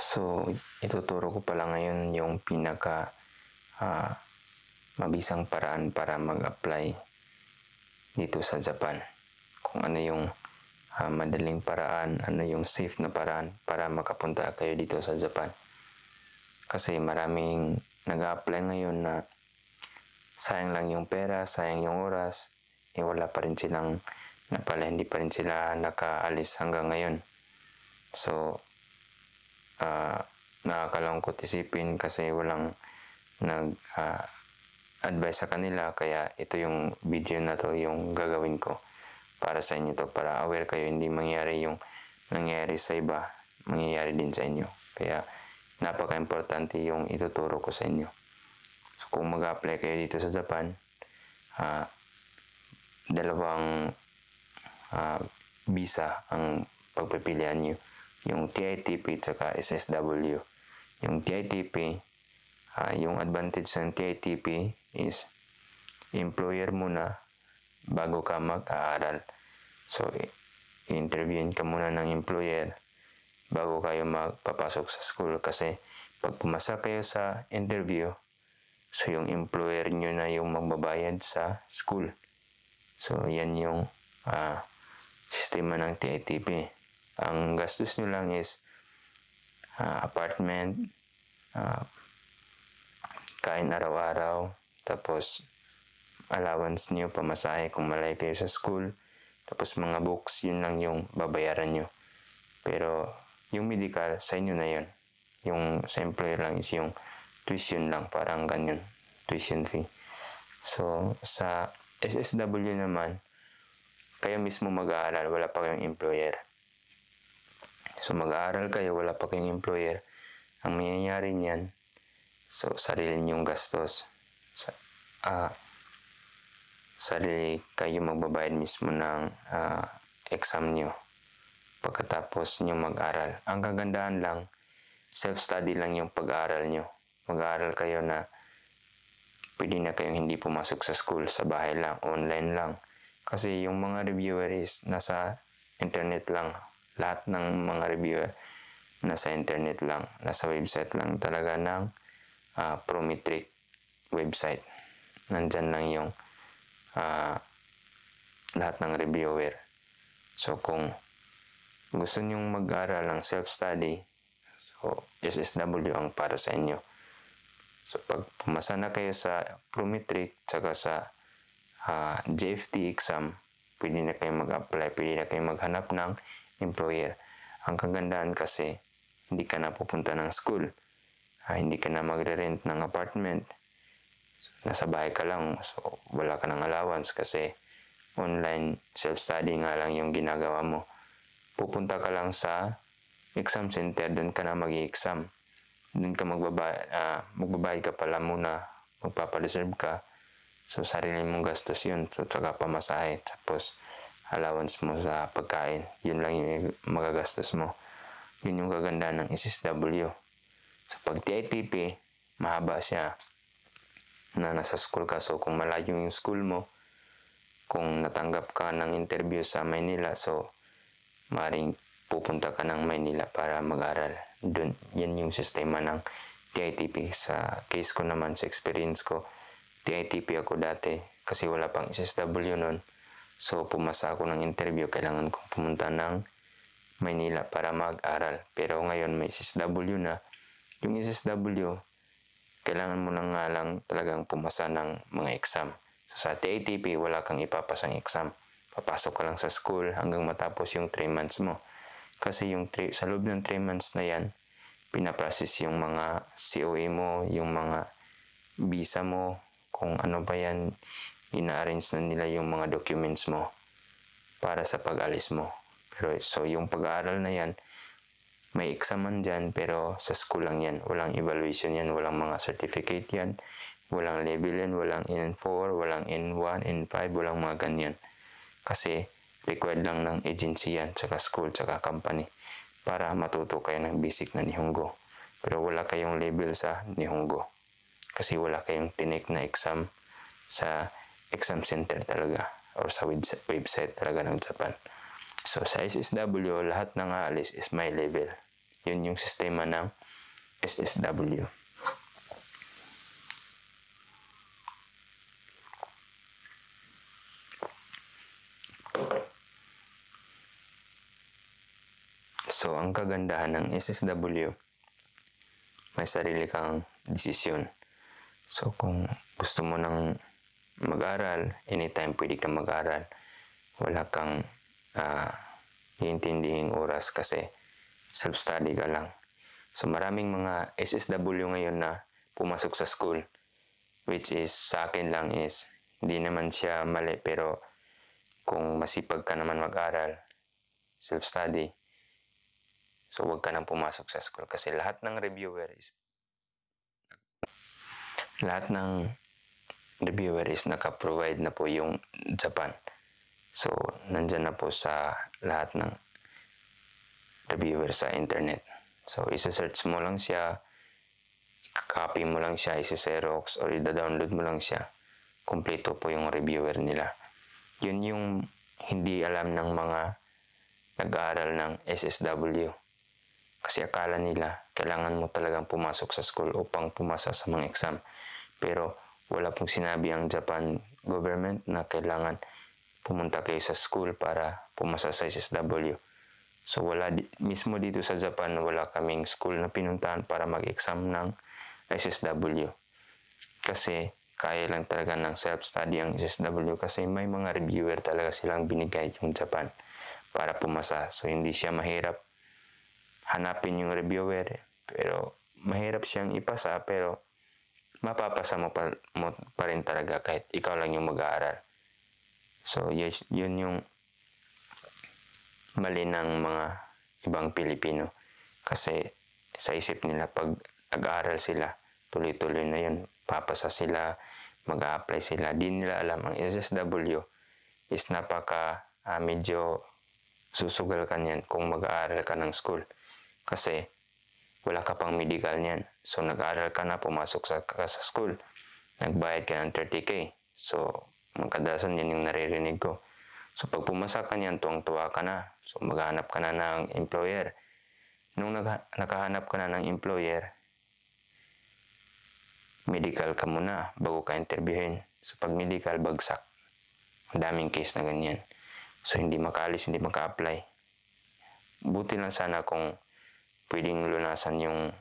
So, ituturo ko pala ngayon yung pinaka mabisang paraan para mag-apply dito sa Japan. Kung ano yung madaling paraan, ano yung safe na paraan para makapunta kayo dito sa Japan. Kasi maraming nag-a-apply ngayon na sayang lang yung pera, sayang yung oras, wala pa rin silang hindi pa rin sila nakaalis hanggang ngayon. So, nakakalungkot isipin kasi walang nag-advise sa kanila, kaya ito yung video na to yung gagawin ko para sa inyo to, para aware kayo, hindi mangyari yung nangyari sa iba, mangyayari din sa inyo. Kaya napaka-importante yung ituturo ko sa inyo. So, kung mag-apply kayo dito sa Japan, dalawang visa ang pagpipilian nyo, yung TITP at SSW. Yung TITP, yung advantage ng TITP is employer muna bago ka mag-aaral. So, i-interviewin ka muna ng employer bago kayo magpapasok sa school, kasi pag pumasa kayo sa interview, so yung employer nyo na yung magbabayad sa school. So, yan yung sistema ng TITP. Ang gastos nyo lang is apartment, kain araw-araw, tapos allowance nyo, pamasahe kung malayo kayo sa school, tapos mga books, yun lang yung babayaran nyo. Pero yung medical, sa inyo na yun. Yung sa employer lang is yung tuition lang, parang ganyan, tuition fee. So, sa SSW naman, kayo mismo mag-aaral, wala pa kayong employer. So, mag-aaral kayo, wala pa kayong employer. Ang mangyayari niyan, so, sarili niyong gastos. Sarili kayo magbabayad mismo ng exam niyo pagkatapos niyo mag-aral. Ang kagandahan lang, self-study lang yung pag-aaral niyo. Mag-aaral kayo na pwede na kayong hindi pumasok sa school, sa bahay lang, online lang. Kasi yung mga reviewer is nasa internet lang. Lahat ng mga reviewer nasa internet lang, nasa website lang talaga ng Prometric website. Nandyan lang yung lahat ng reviewer. So, kung gusto nyong mag-aral ng self-study, so SSW ang para sa inyo. So, pag pumasa na kayo sa Prometric tsaka sa JFT exam, pwede na kayo mag-apply, pwede na kayo maghanap ng employer. Ang kagandahan kasi, hindi ka na pupunta ng school, hindi ka na magre-rent ng apartment, nasa bahay ka lang, so wala ka ng allowance kasi online self-study nga lang yung ginagawa mo. Pupunta ka lang sa exam center, doon ka na mag-i-exam. Doon ka magbabayad ka pala muna, magpapareserve ka. So, sarili mong gastos yun. So, saka pamasahe. Tapos, allowance mo sa pagkain. Yun lang yung magagastos mo. Yun yung kagandahan ng SSW. So, pag TITP, mahaba siya na nasa school ka. So, kung malayo yung school mo, kung natanggap ka ng interview sa Maynila, so, maaaring pupunta ka ng Maynila para mag-aral. Doon, yan yung sistema ng TITP. Sa case ko naman, sa experience ko, TITP ako dati kasi wala pang SSW nun. So, pumasa ako ng interview, kailangan kong pumunta ng Maynila para mag-aral. Pero ngayon may SSW na. Yung SSW, kailangan mo na nga lang talagang pumasa ng mga exam. So, sa TITP, wala kang ipapasang exam. Papasok ka lang sa school hanggang matapos yung 3 months mo. Kasi sa loob ng 3 months na yan, pinaprocess yung mga COE mo, yung mga visa mo, kung ano ba yan, ina-arrange na nila yung mga documents mo para sa pag-alis mo. Pero so yung pag-aaral na yan, may exam man dyan, pero sa school lang yan. Walang evaluation yan, walang mga certificate yan, walang level yan, walang N4, walang N1, N5, walang mga ganyan. Kasi required lang ng agency yan, tsaka school, tsaka company, para matuto kayo ng basic na Nihongo. Pero wala kayong level sa Nihongo. Kasi wala kayong tinik na exam sa exam center talaga or sa website talaga ng Japan. So, sa SSW, lahat ng aalis is may level. Yun yung sistema ng SSW. So, ang kagandahan ng SSW, may sarili kang desisyon. So, kung gusto mo nang mag-aral, anytime pwede kang mag-aral. Wala kang iintindihing oras kasi self-study ka lang. So, maraming mga SSW ngayon na pumasok sa school, which is sa akin lang is hindi naman siya mali, pero kung masipag ka naman mag-aral, self-study, so huwag ka nang pumasok sa school kasi lahat ng reviewer is naka-provide na po yung Japan. So, nandyan na po sa lahat ng reviewer sa internet. So, isa-search mo lang siya, copy mo lang siya, isa-xerox, or i-download mo lang siya. Kompleto po yung reviewer nila. Yun yung hindi alam ng mga nag-aaral ng SSW. Kasi akala nila, kailangan mo talagang pumasok sa school upang pumasa sa mga exam. Pero wala pong sinabi ang Japan government na kailangan pumunta kayo sa school para pumasa sa SSW. So mismo dito sa Japan, wala kaming school na pinuntahan para mag-exam ng SSW. Kasi kaya lang talaga ng self-study ang SSW kasi may mga reviewer talaga silang binigay yung Japan para pumasa. So hindi siya mahirap hanapin yung reviewer, pero mahirap siyang ipasa, pero mapapasa mo pa rin talaga kahit ikaw lang yung mag-aaral. So yun yung mali ng mga ibang Pilipino kasi sa isip nila pag nag-aaral sila, tuloy-tuloy na yun, papasa sila, mag-a-apply sila. Di nila alam ang SSW is medyo susugal ka niyan kung mag-aaral ka ng school. Kasi wala ka pang medical niyan. So, nag-aaral ka na, pumasok ka sa school. Nagbayad ka ng 30K. So, kadalasan yan yung naririnig ko. So, pag pumasa ka niyan, tuwang-tuwa ka na. So, maghanap ka na ng employer. Nung nakahanap ka na ng employer, medical ka muna bago ka interviewin. So, pag medical, bagsak. Ang daming case na ganyan. So, hindi makaalis, hindi maka-apply. Buti lang sana kung pwedeng lunasan yung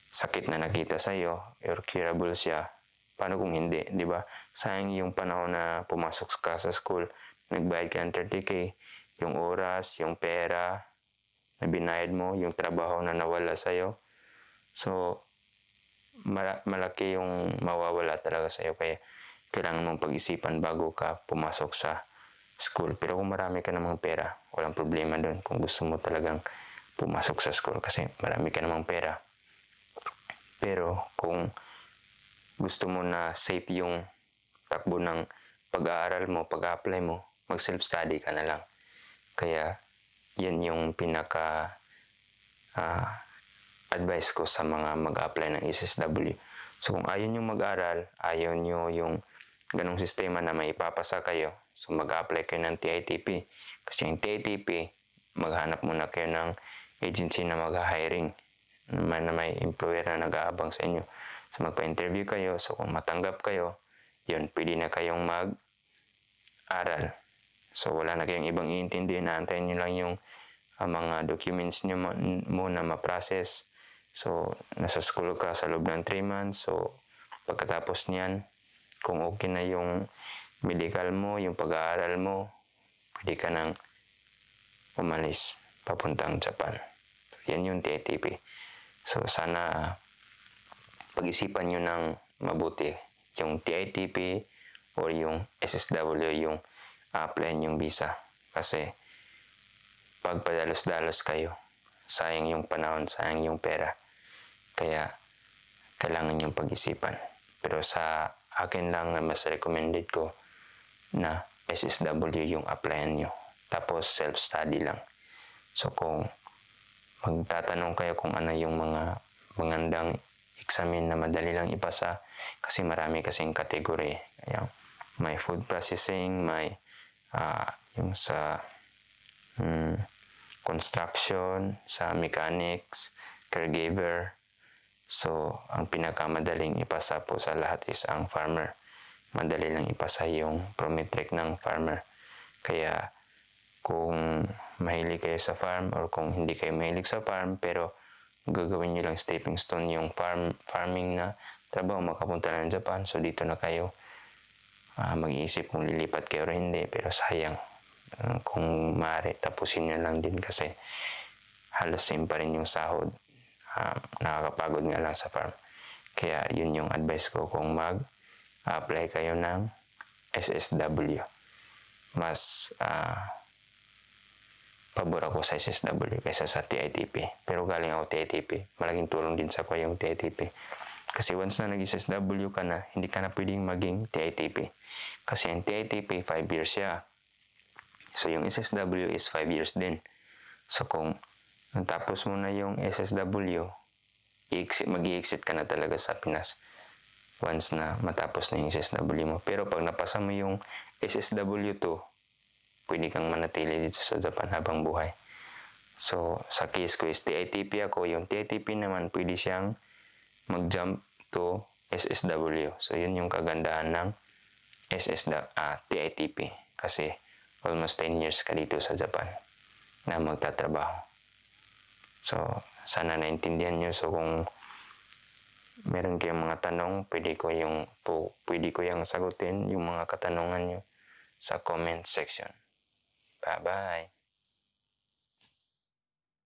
sakit na nakita sa iyo or curable siya. Paano kung hindi, di ba? Sayang yung panahon na pumasok ka sa school, nagbayad ka ng 30K, yung oras, yung pera na binayad mo, yung trabaho na nawala sa iyo. So, malaki yung mawawala talaga sa iyo. Kaya kailangan mong pag-isipan bago ka pumasok sa school. Pero kung marami ka namang pera, walang problema doon. Kung gusto mo talagang pumasok sa school kasi marami ka namang pera. Pero kung gusto mo na safe yung takbo ng pag-aaral mo, pag-apply mo, mag-self-study ka na lang. Kaya yan yung advice ko sa mga mag-apply ng SSW. So kung ayaw nyo mag-aral, ayaw nyo yung ganong sistema na may ipapasa kayo, so mag-apply kayo ng TITP. Kasi yung TITP, maghanap muna kayo ng agency na mag-hiring na may employer na nag-aabang sa inyo. So magpa-interview kayo, so kung matanggap kayo, yun, pwede na kayong mag-aral. So wala na kayong ibang iintindihin, naantayin nyo lang yung mga documents nyo muna ma-process. So nasa school ka sa loob ng 3 months, so pagkatapos niyan, kung okay na yung medical mo, yung pag-aaral mo, pwede ka nang umalis papuntang Japan. Yan yung TITP. So sana pag-isipan nyo ng mabuti yung TITP or yung SSW, yung apply yung visa. Kasi pag padalos-dalos kayo, sayang yung panahon, sayang yung pera. Kaya kailangan yung pag-isipan. Pero sa akin lang na mas recommended ko na SSW yung applyan nyo. Tapos self-study lang. So kung magtatanong kayo kung ano yung mga magandang examen na madali lang ipasa, kasi marami kasing kategory. May food processing, may yung sa construction, sa mechanics, caregiver. So, ang pinakamadaling ipasa po sa lahat is ang farmer. Madali lang ipasa yung prometric ng farmer. Kaya, kung mahilig kayo sa farm or kung hindi kayo mahilig sa farm pero gagawin nyo lang stepping stone yung farming na trabaho, makapunta na ng Japan, so dito na kayo mag-iisip kung lilipat kayo o hindi, pero sayang. Kung maaari, tapusin nyo lang din kasi halos same pa rin yung sahod. Nakakapagod nga lang sa farm. Kaya yun yung advice ko kung mag-apply kayo ng SSW. Mas pabor ako sa SSW kaysa sa TITP. Pero galing ako TITP. Malaking tulong din sa ko yung TITP. Kasi once na nag-SSW ka na, hindi ka na pwedeng maging TITP. Kasi yung TITP, 5 years siya. So yung SSW is 5 years din. So kung natapos mo na yung SSW, mag-i-exit ka na talaga sa Pinas. Once na matapos na yung SSW mo. Pero pag napasa mo yung SSW2, pwede kang manatili dito sa Japan habang buhay. So, sa case ko is TITP ako. Yung TITP naman, pwede siyang mag-jump to SSW. So, yun yung kagandahan ng TITP. Kasi, almost 10 years ka dito sa Japan na magtatrabaho. So, sana naintindihan nyo. So, kung meron kayong mga tanong, pwede ko yung sagutin yung mga katanungan nyo sa comment section. Bye-bye.